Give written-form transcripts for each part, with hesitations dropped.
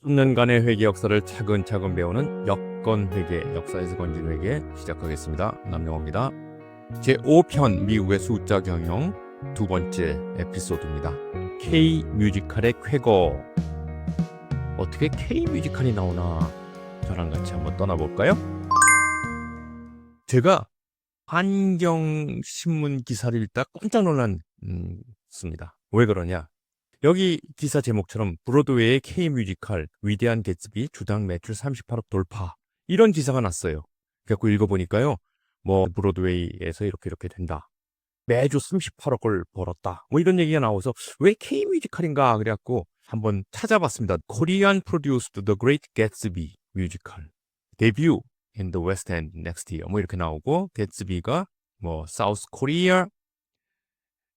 10년간의 회계 역사를 차근차근 배우는 여건회계, 역사에서 건진 회계 시작하겠습니다. 남영호입니다. 제5편 미국의 숫자 경영 두 번째 에피소드입니다. K-뮤지컬의 쾌거. 어떻게 K-뮤지컬이 나오나 저랑 같이 한번 떠나볼까요? 제가 환경신문 기사를 읽다 깜짝 놀랐습니다. 왜 그러냐? 여기 기사 제목처럼 브로드웨이의 K-뮤지컬 위대한 개츠비 주당 매출 38억 돌파 이런 기사가 났어요. 그래서 읽어보니까요. 브로드웨이에서 이렇게 된다. 매주 38억을 벌었다. 이런 얘기가 나와서 왜 K-뮤지컬인가 그래갖고 한번 찾아봤습니다. Korean produced The Great Gatsby 뮤지컬 debut in the West End next year 이렇게 나오고 개츠비가 South Korea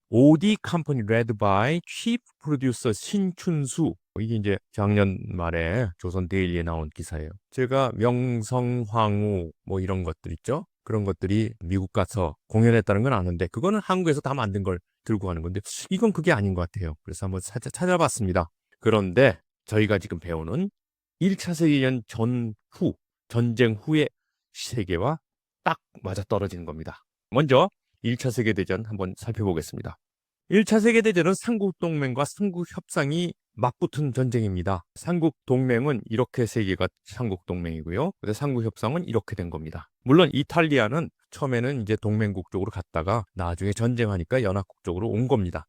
OD 컴퍼니 led by chief producer 신춘수. 이게 이제 작년 말에 조선 데일리에 나온 기사예요. 제가 명성황후 이런 것들 있죠. 그런 것들이 미국 가서 공연했다는 건 아는데 그거는 한국에서 다 만든 걸 들고 가는 건데 이건 그게 아닌 것 같아요. 그래서 한번 찾아봤습니다. 그런데 저희가 지금 배우는 1차 세계대전 전후, 전쟁 후의 세계와 딱 맞아떨어지는 겁니다. 먼저 1차 세계대전 한번 살펴보겠습니다. 1차 세계대전은 삼국동맹과 삼국협상이 맞붙은 전쟁입니다. 삼국동맹은 이렇게 세 개가 삼국동맹이고요. 근데 삼국협상은 이렇게 된 겁니다. 물론 이탈리아는 처음에는 이제 동맹국 쪽으로 갔다가 나중에 전쟁하니까 연합국 쪽으로 온 겁니다.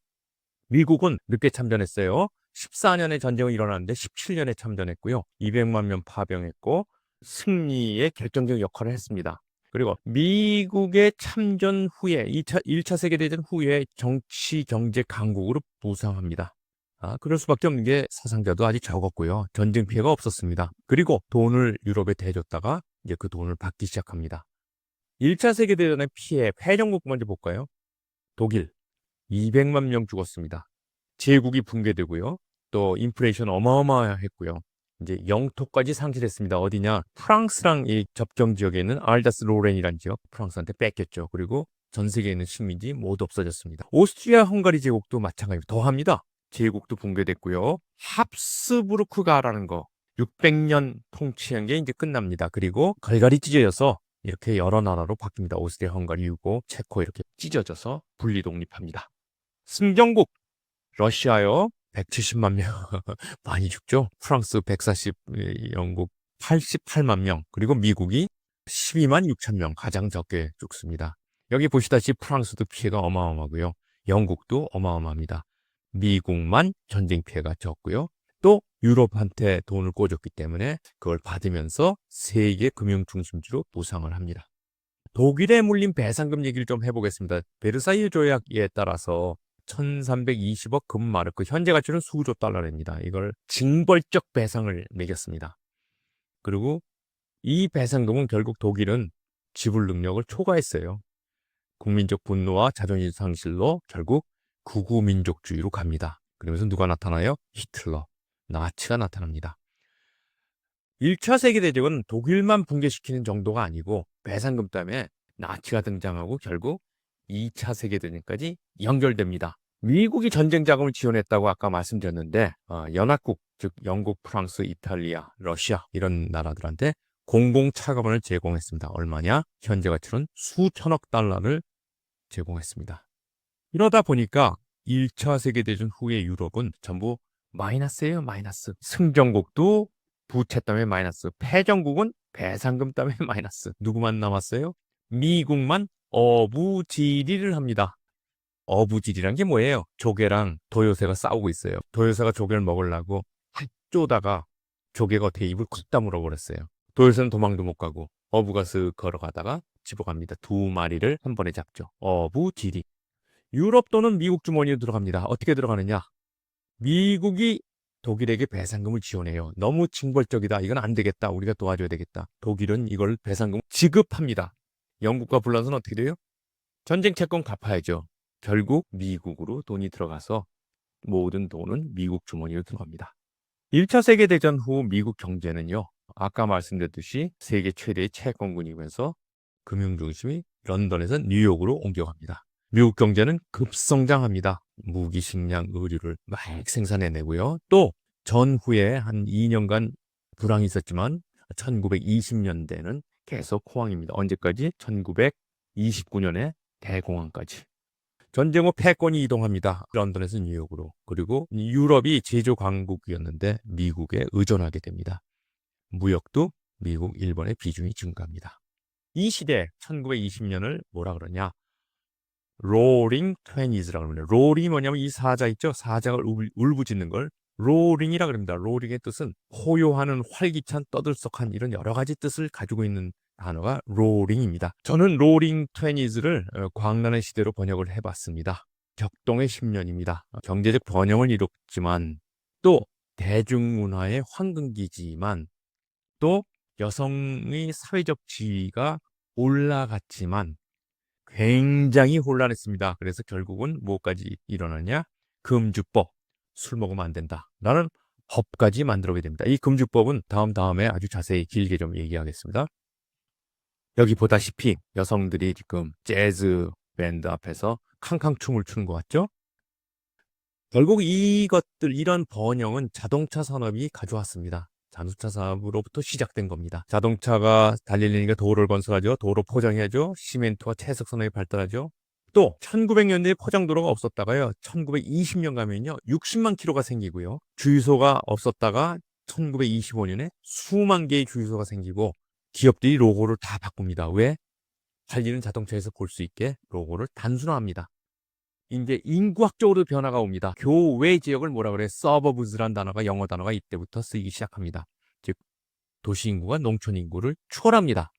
미국은 늦게 참전했어요. 14년에 전쟁이 일어났는데 17년에 참전했고요. 200만 명 파병했고 승리에 결정적 역할을 했습니다. 그리고 미국의 참전 후에 1차 세계대전 후에 정치 경제 강국으로 부상합니다. 그럴 수밖에 없는 게 사상자도 아직 적었고요. 전쟁 피해가 없었습니다. 그리고 돈을 유럽에 대줬다가 이제 그 돈을 받기 시작합니다. 1차 세계대전의 피해, 패전국 먼저 볼까요? 독일 200만 명 죽었습니다. 제국이 붕괴되고요. 또 인플레이션 어마어마했고요. 이제 영토까지 상실했습니다. 어디냐? 프랑스랑 이 접경 지역에 있는 알자스 로렌이라는 지역, 프랑스한테 뺏겼죠. 그리고 전 세계에 있는 식민지 모두 없어졌습니다. 오스트리아 헝가리 제국도 마찬가지로 더합니다. 제국도 붕괴됐고요. 합스부르크가라는 거 600년 통치한 게 이제 끝납니다. 그리고 갈갈이 찢어져서 이렇게 여러 나라로 바뀝니다. 오스트리아, 헝가리, 유고, 체코 이렇게 찢어져서 분리 독립합니다. 승전국 러시아요 170만 명 많이 죽죠. 프랑스 140, 영국 88만 명, 그리고 미국이 12만 6천 명 가장 적게 죽습니다. 여기 보시다시피 프랑스도 피해가 어마어마하고요. 영국도 어마어마합니다. 미국만 전쟁 피해가 적고요. 또 유럽한테 돈을 꿔줬기 때문에 그걸 받으면서 세계 금융 중심지로 부상을 합니다. 독일에 물린 배상금 얘기를 좀 해보겠습니다. 베르사유 조약에 따라서 1320억 금마르크, 현재 가치는 수조 달러입니다. 이걸 징벌적 배상을 매겼습니다. 그리고 이 배상금은 결국 독일은 지불 능력을 초과했어요. 국민적 분노와 자존심 상실로 결국 극우민족주의로 갑니다. 그러면서 누가 나타나요? 히틀러, 나치가 나타납니다. 1차 세계대전은 독일만 붕괴시키는 정도가 아니고 배상금 때문에 나치가 등장하고 결국 2차 세계대전까지 연결됩니다. 미국이 전쟁 자금을 지원했다고 아까 말씀드렸는데 연합국, 즉 영국, 프랑스, 이탈리아, 러시아 이런 나라들한테 공공 차관을 제공했습니다. 얼마냐? 현재 가치로는 수천억 달러를 제공했습니다. 이러다 보니까 1차 세계대전 후의 유럽은 전부 마이너스예요. 마이너스. 승전국도 부채 때문에 마이너스, 패전국은 배상금 때문에 마이너스. 누구만 남았어요? 미국만 어부지리를 합니다. 어부지리란 게 뭐예요? 조개랑 도요새가 싸우고 있어요. 도요새가 조개를 먹으려고 탁 쪼다가 조개가 대입을 쿡 다물어 버렸어요. 도요새는 도망도 못 가고 어부가 쓱 걸어가다가 집어갑니다. 두 마리를 한 번에 잡죠. 어부지리. 유럽 돈은 미국 주머니에 들어갑니다. 어떻게 들어가느냐? 미국이 독일에게 배상금을 지원해요. 너무 징벌적이다. 이건 안 되겠다. 우리가 도와줘야 되겠다. 독일은 이걸 배상금 지급합니다. 영국과 불란서는 어떻게 돼요? 전쟁 채권 갚아야죠. 결국 미국으로 돈이 들어가서 모든 돈은 미국 주머니로 들어갑니다. 1차 세계대전 후 미국 경제는요. 아까 말씀드렸듯이 세계 최대의 채권국이면서 금융중심이 런던에서 뉴욕으로 옮겨갑니다. 미국 경제는 급성장합니다. 무기, 식량, 의류를 막 생산해내고요. 또 전후에 한 2년간 불황이 있었지만 1920년대는 계속 호황입니다. 언제까지? 1929년에 대공황까지. 전쟁 후 패권이 이동합니다. 런던에서 뉴욕으로. 그리고 유럽이 제조 강국이었는데 미국에 의존하게 됩니다. 무역도 미국, 일본의 비중이 증가합니다. 이 시대 1920년을 뭐라 그러냐? 로링 트웬티즈라고 합니다. 롤이 뭐냐면 이 사자 있죠? 사자가 울부짖는 걸 로링이라 그럽니다. 로링의 뜻은 포효하는, 활기찬, 떠들썩한 이런 여러 가지 뜻을 가지고 있는 단어가 로링입니다. 저는 로링 트웬티즈를 광란의 시대로 번역을 해봤습니다. 격동의 10년입니다. 경제적 번영을 이뤘지만 또 대중문화의 황금기지만 또 여성의 사회적 지위가 올라갔지만 굉장히 혼란했습니다. 그래서 결국은 뭐까지 일어나냐? 금주법, 술 먹으면 안 된다 라는 법까지 만들어게 됩니다. 이 금주법은 다음에 아주 자세히 길게 좀 얘기하겠습니다. 여기 보다시피 여성들이 지금 재즈 밴드 앞에서 캉캉 춤을 추는 것 같죠? 결국 이런 번영은 자동차 산업이 가져왔습니다. 자동차 산업으로부터 시작된 겁니다. 자동차가 달리려니까 도로를 건설하죠. 도로 포장해야죠. 시멘트와 채석 산업이 발달하죠. 또 1900년대에 포장도로가 없었다가요. 1920년 가면요. 60만 킬로가 생기고요. 주유소가 없었다가 1925년에 수만 개의 주유소가 생기고 기업들이 로고를 다 바꿉니다. 왜? 달리는 자동차에서 볼 수 있게 로고를 단순화합니다. 이제 인구학적으로 변화가 옵니다. 교외 지역을 뭐라 그래? 서버브즈란 단어가 영어 단어가 이때부터 쓰이기 시작합니다. 즉 도시 인구가 농촌 인구를 추월합니다.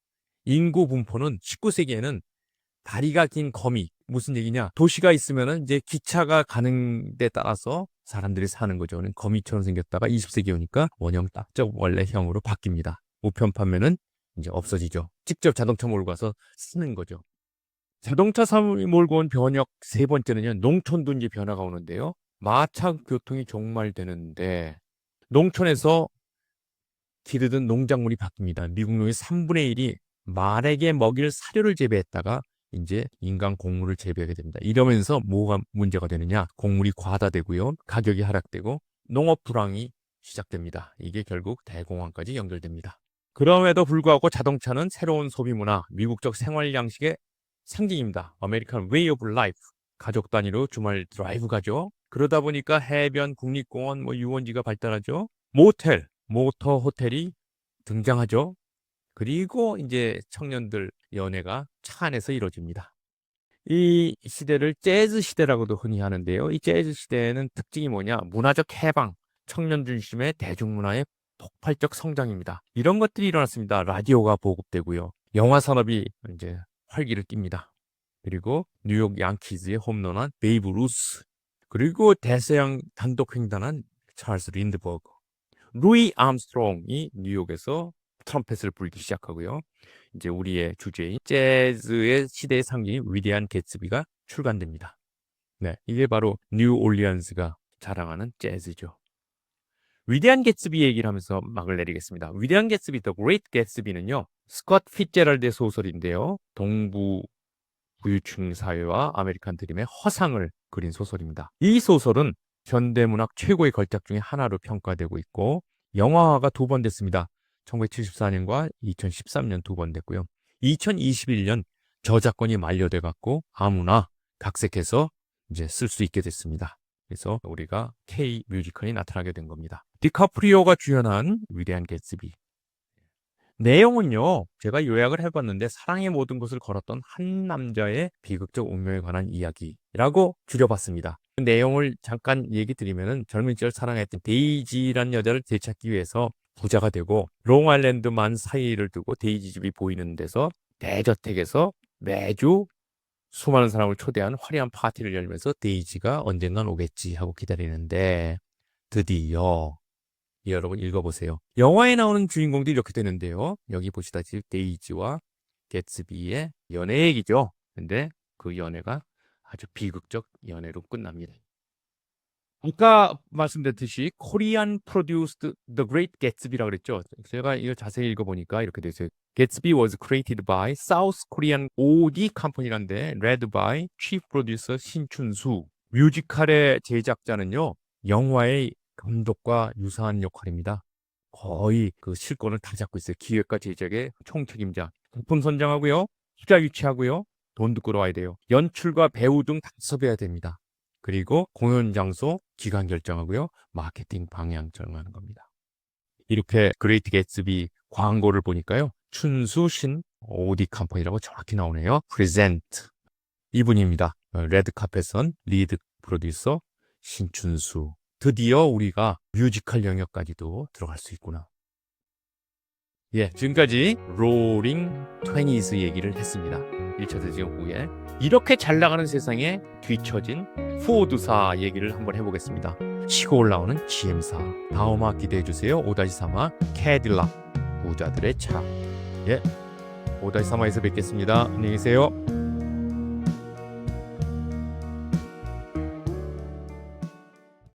인구 분포는 19세기에는 다리가 긴 거미. 무슨 얘기냐? 도시가 있으면은 이제 기차가 가는 데 따라서 사람들이 사는 거죠. 거미처럼 생겼다가 20세기 오니까 원형 딱적 원래형으로 바뀝니다. 우편 판매는 이제 없어지죠. 직접 자동차 몰고 가서 쓰는 거죠. 자동차 산업이 몰고 온 변혁 세 번째는요. 농촌도 이제 변화가 오는데요. 마차 교통이 종말되는데 농촌에서 기르던 농작물이 바뀝니다. 미국 농의 3분의 1이 말에게 먹일 사료를 재배했다가 이제 인간 곡물을 재배하게 됩니다. 이러면서 뭐가 문제가 되느냐? 곡물이 과다되고요. 가격이 하락되고 농업 불황이 시작됩니다. 이게 결국 대공황까지 연결됩니다. 그럼에도 불구하고 자동차는 새로운 소비 문화, 미국적 생활 양식의 상징입니다. 아메리칸 웨이 오브 라이프. 가족 단위로 주말 드라이브 가죠. 그러다 보니까 해변, 국립공원, 유원지가 발달하죠. 모텔, 모터 호텔이 등장하죠. 그리고 이제 청년들 연애가 차 안에서 이루어집니다. 이 시대를 재즈 시대라고도 흔히 하는데요. 이 재즈 시대에는 특징이 뭐냐? 문화적 해방, 청년 중심의 대중문화의 폭발적 성장입니다. 이런 것들이 일어났습니다. 라디오가 보급되고요. 영화 산업이 이제 활기를 띱니다. 그리고 뉴욕 양키즈의 홈런한 베이브 루스, 그리고 대서양 단독 횡단한 찰스 린드버그, 루이 암스트롱이 뉴욕에서 트럼펫을 불기 시작하고요. 이제 우리의 주제인 재즈의 시대의 상징인 위대한 개츠비가 출간됩니다. 네, 이게 바로 뉴올리언스가 자랑하는 재즈죠. 위대한 개츠비 얘기를 하면서 막을 내리겠습니다. 위대한 개츠비, The Great Gatsby는요. 스콧 피츠제럴드의 소설인데요. 동부 부유층 사회와 아메리칸 드림의 허상을 그린 소설입니다. 이 소설은 현대문학 최고의 걸작 중에 하나로 평가되고 있고 영화화가 2번 됐습니다. 1974년과 2013년 2번 됐고요. 2021년 저작권이 만료돼 갖고 아무나 각색해서 이제 쓸 수 있게 됐습니다. 그래서 우리가 K 뮤지컬이 나타나게 된 겁니다. 디카프리오가 주연한 위대한 개츠비. 내용은요, 제가 요약을 해봤는데 사랑의 모든 것을 걸었던 한 남자의 비극적 운명에 관한 이야기라고 줄여봤습니다. 내용을 잠깐 얘기 드리면은 젊은 시절 사랑했던 데이지라는 여자를 되찾기 위해서 부자가 되고 롱아일랜드만 사이를 두고 데이지 집이 보이는 데서 대저택에서 매주 수많은 사람을 초대한 화려한 파티를 열면서 데이지가 언젠간 오겠지 하고 기다리는데 드디어 여러분 읽어보세요. 영화에 나오는 주인공들이 이렇게 되는데요. 여기 보시다시피 데이지와 개츠비의 연애 얘기죠. 근데 그 연애가 아주 비극적 연애로 끝납니다. 아까 말씀드렸듯이 코리안 프로듀스드 The Great Gatsby라고 그랬죠. 제가 이걸 자세히 읽어보니까 이렇게 되어 있어요. Gatsby was created by South Korean OD 컴퍼니란데 led by Chief Producer 신춘수. 뮤지컬의 제작자는요. 영화의 감독과 유사한 역할입니다. 거의 그 실권을 다 잡고 있어요. 기획과 제작의 총책임자. 작품 선정하고요. 투자 유치하고요. 돈도 끌어와야 돼요. 연출과 배우 등 다 섭외해야 됩니다. 그리고 공연 장소, 기간 결정하고요. 마케팅 방향 정하는 겁니다. 이렇게 그레이트 개츠비 광고를 보니까요. 춘수신 오디 컴퍼니라고 정확히 나오네요. 프레젠트. 이분입니다. 레드카펫선 리드 프로듀서 신춘수. 드디어 우리가 뮤지컬 영역까지도 들어갈 수 있구나. 예, 지금까지 로링 20s 얘기를 했습니다. 1차 대전 후에 이렇게 잘 나가는 세상에 뒤처진 포드사 얘기를 한번 해보겠습니다. 치고 올라오는 GM사. 다음화 기대해주세요. 5-3화 캐딜락 부자들의 차. 예, 5-3화에서 뵙겠습니다. 안녕히 계세요.